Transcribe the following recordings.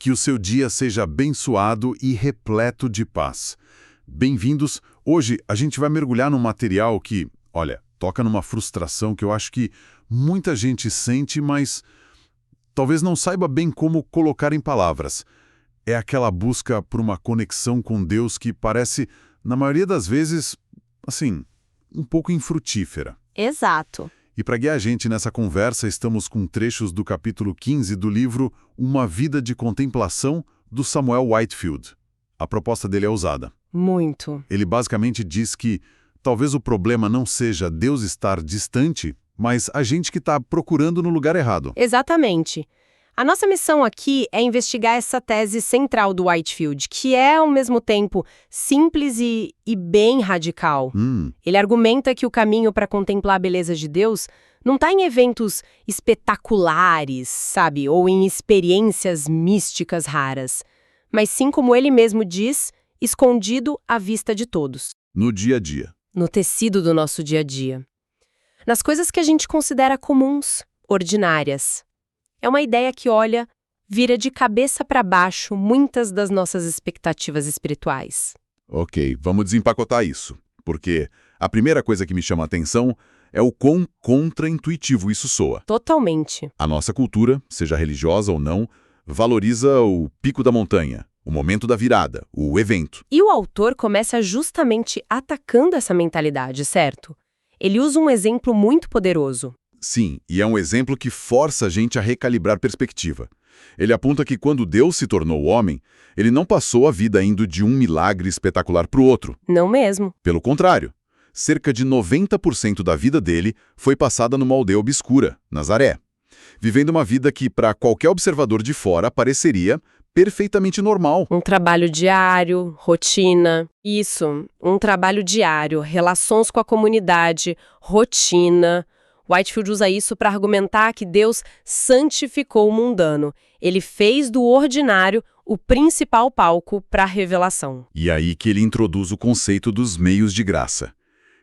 Que o seu dia seja abençoado e repleto de paz. Bem-vindos. Hoje a gente vai mergulhar num material que, olha, toca numa frustração que eu acho que muita gente sente, mas talvez não saiba bem como colocar em palavras. É aquela busca por uma conexão com Deus que parece, na maioria das vezes, assim, um pouco infrutífera. Exato. E para guiar a gente nessa conversa, estamos com trechos do capítulo 15 do livro Uma Vida de Contemplação, do Samuel Whitefield. A proposta dele é ousada. Muito. Ele basicamente diz que talvez o problema não seja Deus estar distante, mas a gente que está procurando no lugar errado. Exatamente. A nossa missão aqui é investigar essa tese central do Whitefield, que é, ao mesmo tempo, simples e bem radical. Ele argumenta que o caminho para contemplar a beleza de Deus não está em eventos espetaculares, sabe, ou em experiências místicas raras, mas sim, como ele mesmo diz, escondido à vista de todos. No dia a dia. No tecido do nosso dia a dia. Nas coisas que a gente considera comuns, ordinárias. É uma ideia que, olha, vira de cabeça para baixo muitas das nossas expectativas espirituais. Ok, vamos desempacotar isso, porque a primeira coisa que me chama a atenção é o quão contra-intuitivo isso soa. Totalmente. A nossa cultura, seja religiosa ou não, valoriza o pico da montanha, o momento da virada, o evento. E o autor começa justamente atacando essa mentalidade, certo? Ele usa um exemplo muito poderoso. Sim, e é um exemplo que força a gente a recalibrar perspectiva. Ele aponta que quando Deus se tornou homem, ele não passou a vida indo de um milagre espetacular para o outro. Não mesmo. Pelo contrário, cerca de 90% da vida dele foi passada numa aldeia obscura, Nazaré, vivendo uma vida que, para qualquer observador de fora, pareceria perfeitamente normal. Um trabalho diário, rotina. Isso, um trabalho diário, relações com a comunidade, rotina. Whitefield usa isso para argumentar que Deus santificou o mundano. Ele fez do ordinário o principal palco para a revelação. E aí que ele introduz o conceito dos meios de graça,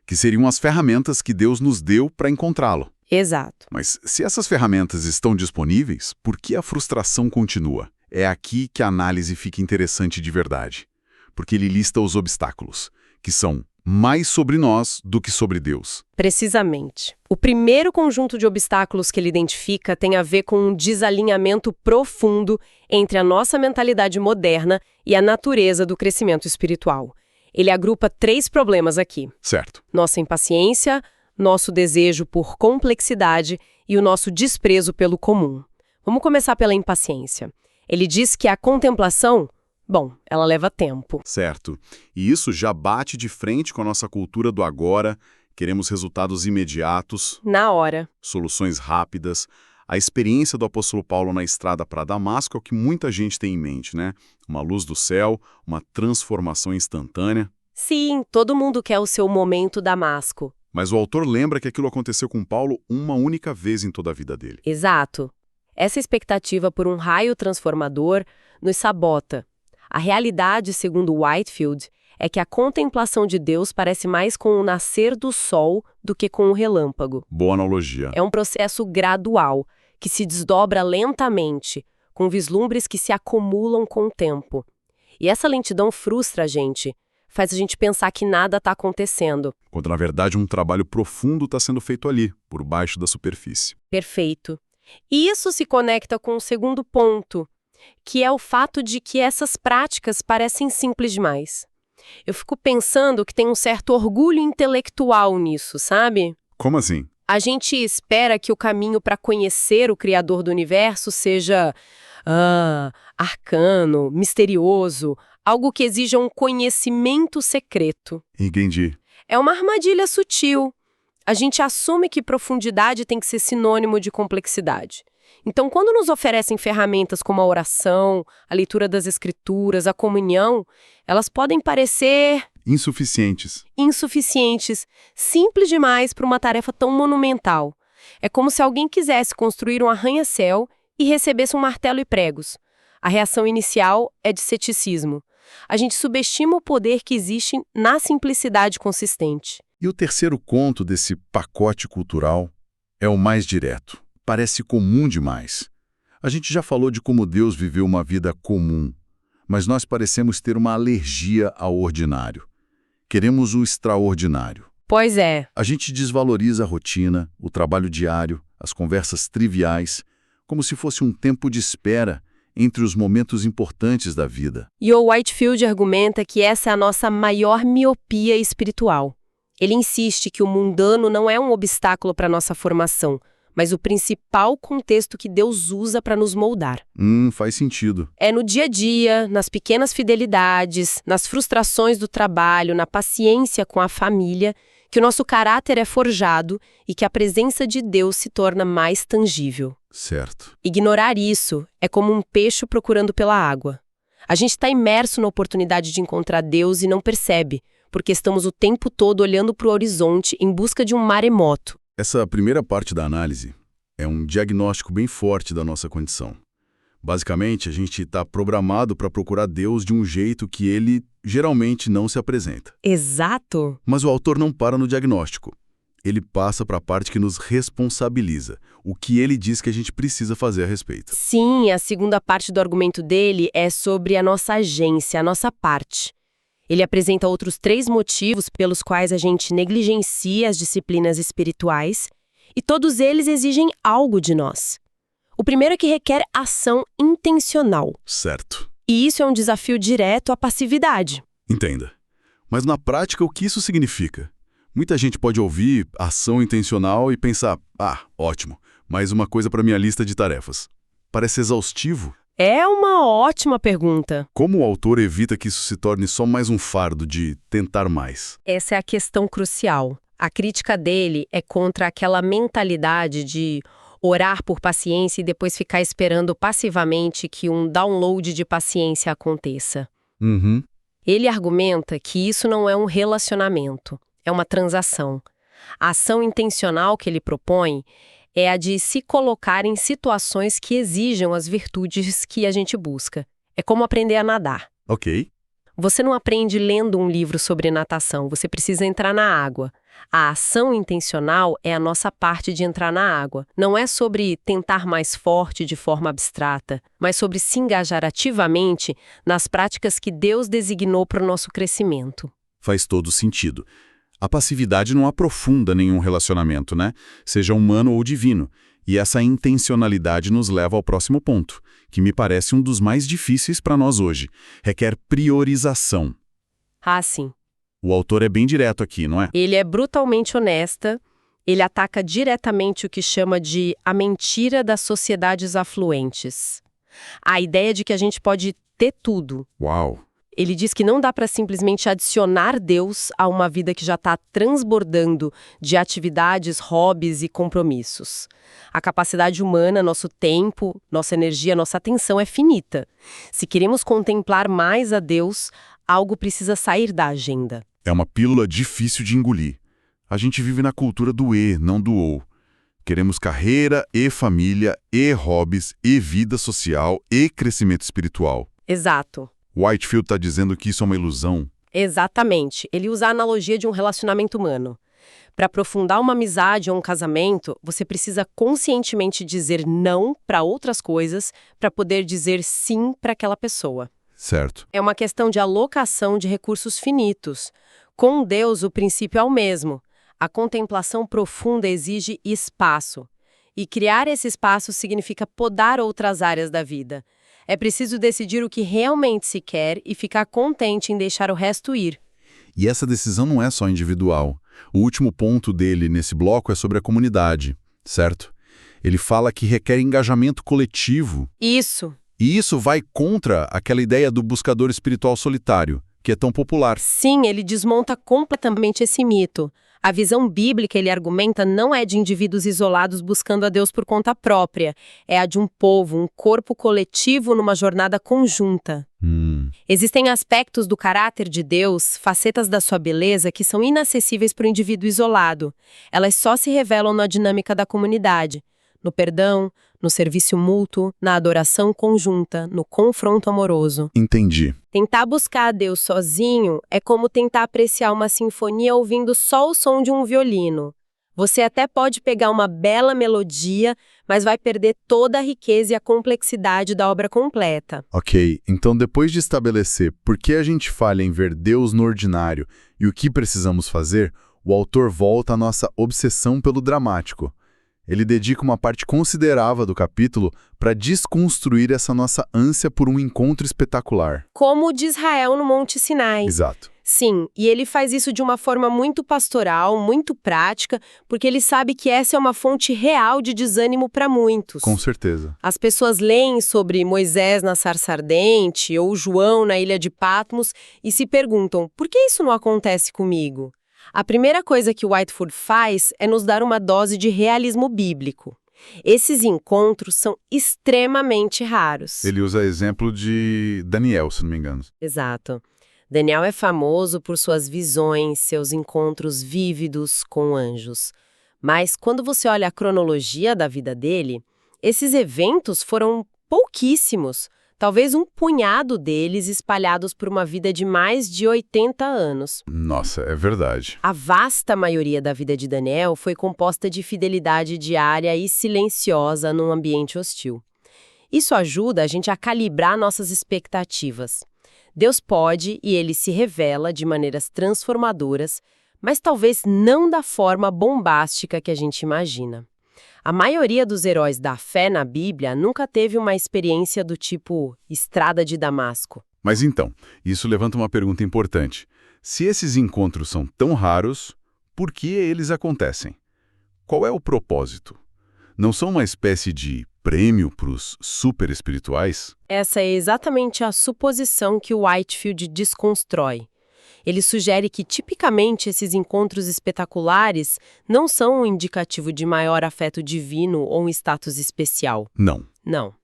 que seriam as ferramentas que Deus nos deu para encontrá-lo. Exato. Mas se essas ferramentas estão disponíveis, por que a frustração continua? É aqui que a análise fica interessante de verdade, porque ele lista os obstáculos, que são mais sobre nós do que sobre Deus. Precisamente. O primeiro conjunto de obstáculos que ele identifica tem a ver com um desalinhamento profundo entre a nossa mentalidade moderna e a natureza do crescimento espiritual. Ele agrupa 3 problemas aqui. Certo. Nossa impaciência, nosso desejo por complexidade e o nosso desprezo pelo comum. Vamos começar pela impaciência. Ele diz que a contemplação, bom, ela leva tempo. Certo. E isso já bate de frente com a nossa cultura do agora. Queremos resultados imediatos. Na hora. Soluções rápidas. A experiência do apóstolo Paulo na estrada para Damasco é o que muita gente tem em mente, né? Uma luz do céu, uma transformação instantânea. Sim, todo mundo quer o seu momento Damasco. Mas o autor lembra que aquilo aconteceu com Paulo uma única vez em toda a vida dele. Exato. Essa expectativa por um raio transformador nos sabota. A realidade, segundo Whitefield, é que a contemplação de Deus parece mais com o nascer do sol do que com o relâmpago. Boa analogia. É um processo gradual, que se desdobra lentamente, com vislumbres que se acumulam com o tempo. E essa lentidão frustra a gente, faz a gente pensar que nada está acontecendo. Quando, na verdade, um trabalho profundo está sendo feito ali, por baixo da superfície. Perfeito. E isso se conecta com o segundo ponto, que é o fato de que essas práticas parecem simples demais. Eu fico pensando que tem um certo orgulho intelectual nisso, sabe? Como assim? A gente espera que o caminho para conhecer o Criador do Universo seja arcano, misterioso, algo que exija um conhecimento secreto. Entendi. É uma armadilha sutil. A gente assume que profundidade tem que ser sinônimo de complexidade. Então, quando nos oferecem ferramentas como a oração, a leitura das escrituras, a comunhão, elas podem parecer insuficientes, simples demais para uma tarefa tão monumental. É como se alguém quisesse construir um arranha-céu e recebesse um martelo e pregos. A reação inicial é de ceticismo. A gente subestima o poder que existe na simplicidade consistente. E o terceiro conto desse pacote cultural é o mais direto. Parece comum demais. A gente já falou de como Deus viveu uma vida comum, mas nós parecemos ter uma alergia ao ordinário. Queremos o extraordinário. Pois é. A gente desvaloriza a rotina, o trabalho diário, as conversas triviais, como se fosse um tempo de espera entre os momentos importantes da vida. E o Whitefield argumenta que essa é a nossa maior miopia espiritual. Ele insiste que o mundano não é um obstáculo para a nossa formação, mas o principal contexto que Deus usa para nos moldar. Faz sentido. É no dia a dia, nas pequenas fidelidades, nas frustrações do trabalho, na paciência com a família, que o nosso caráter é forjado e que a presença de Deus se torna mais tangível. Certo. Ignorar isso é como um peixe procurando pela água. A gente está imerso na oportunidade de encontrar Deus e não percebe, porque estamos o tempo todo olhando para o horizonte em busca de um maremoto. Essa primeira parte da análise é um diagnóstico bem forte da nossa condição. Basicamente, a gente está programado para procurar Deus de um jeito que ele geralmente não se apresenta. Exato. Mas o autor não para no diagnóstico. Ele passa para a parte que nos responsabiliza, o que ele diz que a gente precisa fazer a respeito. Sim, a segunda parte do argumento dele é sobre a nossa agência, a nossa parte. Ele apresenta outros 3 motivos pelos quais a gente negligencia as disciplinas espirituais, e todos eles exigem algo de nós. O primeiro é que requer ação intencional. Certo. E isso é um desafio direto à passividade. Entenda. Mas na prática, o que isso significa? Muita gente pode ouvir ação intencional e pensar, ótimo, mais uma coisa para minha lista de tarefas. Parece exaustivo. É uma ótima pergunta. Como o autor evita que isso se torne só mais um fardo de tentar mais? Essa é a questão crucial. A crítica dele é contra aquela mentalidade de orar por paciência e depois ficar esperando passivamente que um download de paciência aconteça. Ele argumenta que isso não é um relacionamento, é uma transação. A ação intencional que ele propõe é a de se colocar em situações que exijam as virtudes que a gente busca. É como aprender a nadar. Ok. Você não aprende lendo um livro sobre natação, você precisa entrar na água. A ação intencional é a nossa parte de entrar na água. Não é sobre tentar mais forte de forma abstrata, mas sobre se engajar ativamente nas práticas que Deus designou para o nosso crescimento. Faz todo sentido. A passividade não aprofunda nenhum relacionamento, né? Seja humano ou divino. E essa intencionalidade nos leva ao próximo ponto, que me parece um dos mais difíceis para nós hoje. Requer priorização. Sim. O autor é bem direto aqui, não é? Ele é brutalmente honesta, ele ataca diretamente o que chama de a mentira das sociedades afluentes. A ideia de que a gente pode ter tudo. Uau! Ele diz que não dá para simplesmente adicionar Deus a uma vida que já está transbordando de atividades, hobbies e compromissos. A capacidade humana, nosso tempo, nossa energia, nossa atenção é finita. Se queremos contemplar mais a Deus, algo precisa sair da agenda. É uma pílula difícil de engolir. A gente vive na cultura do e, não do ou. Queremos carreira e família e hobbies e vida social e crescimento espiritual. Exato. Whitefield está dizendo que isso é uma ilusão. Exatamente. Ele usa a analogia de um relacionamento humano. Para aprofundar uma amizade ou um casamento, você precisa conscientemente dizer não para outras coisas para poder dizer sim para aquela pessoa. Certo. É uma questão de alocação de recursos finitos. Com Deus, o princípio é o mesmo. A contemplação profunda exige espaço. E criar esse espaço significa podar outras áreas da vida. É preciso decidir o que realmente se quer e ficar contente em deixar o resto ir. E essa decisão não é só individual. O último ponto dele nesse bloco é sobre a comunidade, certo? Ele fala que requer engajamento coletivo. Isso. E isso vai contra aquela ideia do buscador espiritual solitário, que é tão popular. Sim, ele desmonta completamente esse mito. A visão bíblica, ele argumenta, não é de indivíduos isolados buscando a Deus por conta própria. É a de um povo, um corpo coletivo numa jornada conjunta. Existem aspectos do caráter de Deus, facetas da sua beleza, que são inacessíveis para o indivíduo isolado. Elas só se revelam na dinâmica da comunidade. No perdão, no serviço mútuo, na adoração conjunta, no confronto amoroso. Entendi. Tentar buscar a Deus sozinho é como tentar apreciar uma sinfonia ouvindo só o som de um violino. Você até pode pegar uma bela melodia, mas vai perder toda a riqueza e a complexidade da obra completa. Ok, então depois de estabelecer por que a gente falha em ver Deus no ordinário e o que precisamos fazer, o autor volta à nossa obsessão pelo dramático. Ele dedica uma parte considerável do capítulo para desconstruir essa nossa ânsia por um encontro espetacular. Como o de Israel no Monte Sinai. Exato. Sim, e ele faz isso de uma forma muito pastoral, muito prática, porque ele sabe que essa é uma fonte real de desânimo para muitos. Com certeza. As pessoas leem sobre Moisés na sarça ardente ou João na ilha de Patmos e se perguntam, por que isso não acontece comigo? A primeira coisa que Whitefield faz é nos dar uma dose de realismo bíblico. Esses encontros são extremamente raros. Ele usa exemplo de Daniel, se não me engano. Exato. Daniel é famoso por suas visões, seus encontros vívidos com anjos. Mas quando você olha a cronologia da vida dele, esses eventos foram pouquíssimos. Talvez um punhado deles espalhados por uma vida de mais de 80 anos. Nossa, é verdade. A vasta maioria da vida de Daniel foi composta de fidelidade diária e silenciosa num ambiente hostil. Isso ajuda a gente a calibrar nossas expectativas. Deus pode e ele se revela de maneiras transformadoras, mas talvez não da forma bombástica que a gente imagina. A maioria dos heróis da fé na Bíblia nunca teve uma experiência do tipo Estrada de Damasco. Mas então, isso levanta uma pergunta importante. Se esses encontros são tão raros, por que eles acontecem? Qual é o propósito? Não são uma espécie de prêmio para os super espirituais? Essa é exatamente a suposição que o Whitefield desconstrói. Ele sugere que, tipicamente, esses encontros espetaculares não são um indicativo de maior afeto divino ou um status especial. Não. Não.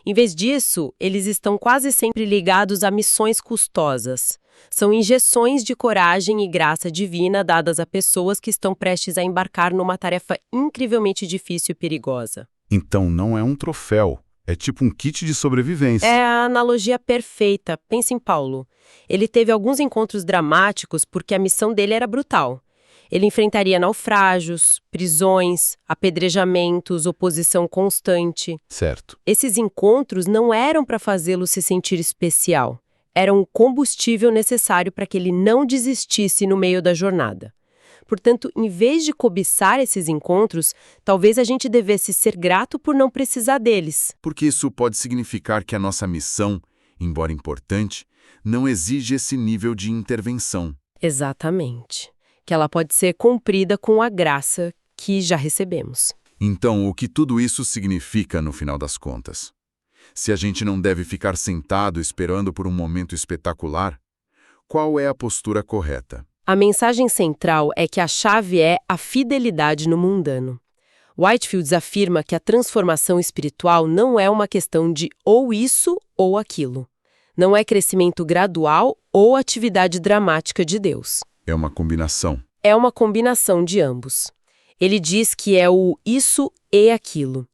Em vez disso, eles estão quase sempre ligados a missões custosas. São injeções de coragem e graça divina dadas a pessoas que estão prestes a embarcar numa tarefa incrivelmente difícil e perigosa. Então não é um troféu. É tipo um kit de sobrevivência. É a analogia perfeita. Pense em Paulo. Ele teve alguns encontros dramáticos porque a missão dele era brutal. Ele enfrentaria naufrágios, prisões, apedrejamentos, oposição constante. Certo. Esses encontros não eram para fazê-lo se sentir especial. Eram o combustível necessário para que ele não desistisse no meio da jornada. Portanto, em vez de cobiçar esses encontros, talvez a gente devesse ser grato por não precisar deles. Porque isso pode significar que a nossa missão, embora importante, não exige esse nível de intervenção. Exatamente. Que ela pode ser cumprida com a graça que já recebemos. Então, o que tudo isso significa no final das contas? Se a gente não deve ficar sentado esperando por um momento espetacular, qual é a postura correta? A mensagem central é que a chave é a fidelidade no mundano. Whitefield afirma que a transformação espiritual não é uma questão de ou isso ou aquilo. Não é crescimento gradual ou atividade dramática de Deus. É uma combinação. É uma combinação de ambos. Ele diz que é o isso e aquilo.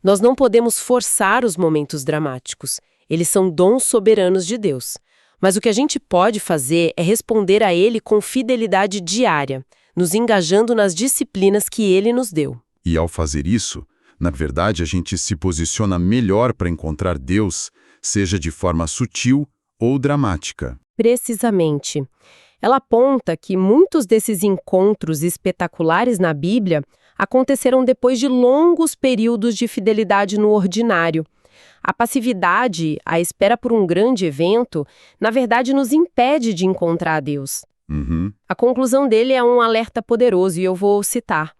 Nós não podemos forçar os momentos dramáticos. Eles são dons soberanos de Deus. Mas o que a gente pode fazer é responder a ele com fidelidade diária, nos engajando nas disciplinas que ele nos deu. E ao fazer isso, na verdade, a gente se posiciona melhor para encontrar Deus, seja de forma sutil ou dramática. Precisamente. Ela aponta que muitos desses encontros espetaculares na Bíblia aconteceram depois de longos períodos de fidelidade no ordinário. A passividade, a espera por um grande evento, na verdade nos impede de encontrar Deus. A conclusão dele é um alerta poderoso e eu vou citar.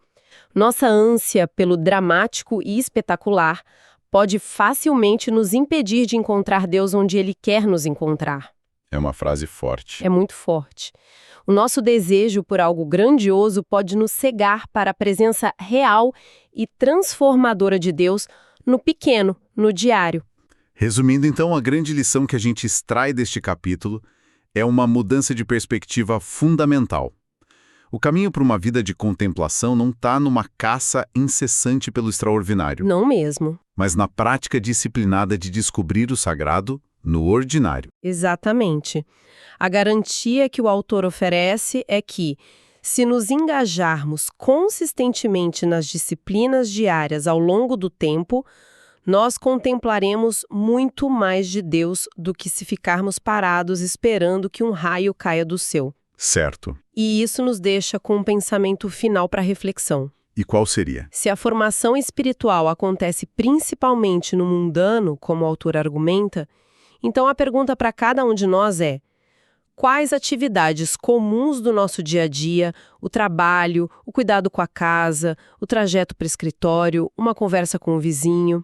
Nossa ânsia pelo dramático e espetacular pode facilmente nos impedir de encontrar Deus onde Ele quer nos encontrar. É uma frase forte. É muito forte. O nosso desejo por algo grandioso pode nos cegar para a presença real e transformadora de Deus no pequeno, no diário. Resumindo, então, a grande lição que a gente extrai deste capítulo é uma mudança de perspectiva fundamental. O caminho para uma vida de contemplação não está numa caça incessante pelo extraordinário. Não mesmo. Mas na prática disciplinada de descobrir o sagrado no ordinário. Exatamente. A garantia que o autor oferece é que, Se nos engajarmos consistentemente nas disciplinas diárias ao longo do tempo, nós contemplaremos muito mais de Deus do que se ficarmos parados esperando que um raio caia do céu. Certo. E isso nos deixa com um pensamento final para reflexão. E qual seria? Se a formação espiritual acontece principalmente no mundano, como o autor argumenta, então a pergunta para cada um de nós é: quais atividades comuns do nosso dia a dia, o trabalho, o cuidado com a casa, o trajeto para o escritório, uma conversa com o vizinho,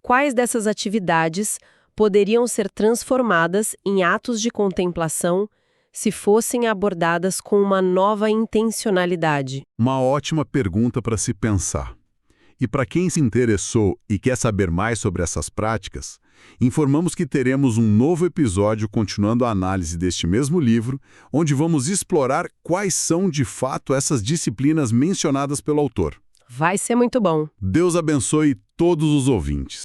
quais dessas atividades poderiam ser transformadas em atos de contemplação se fossem abordadas com uma nova intencionalidade? Uma ótima pergunta para se pensar. E para quem se interessou e quer saber mais sobre essas práticas, informamos que teremos um novo episódio continuando a análise deste mesmo livro, onde vamos explorar quais são de fato essas disciplinas mencionadas pelo autor. Vai ser muito bom. Deus abençoe todos os ouvintes.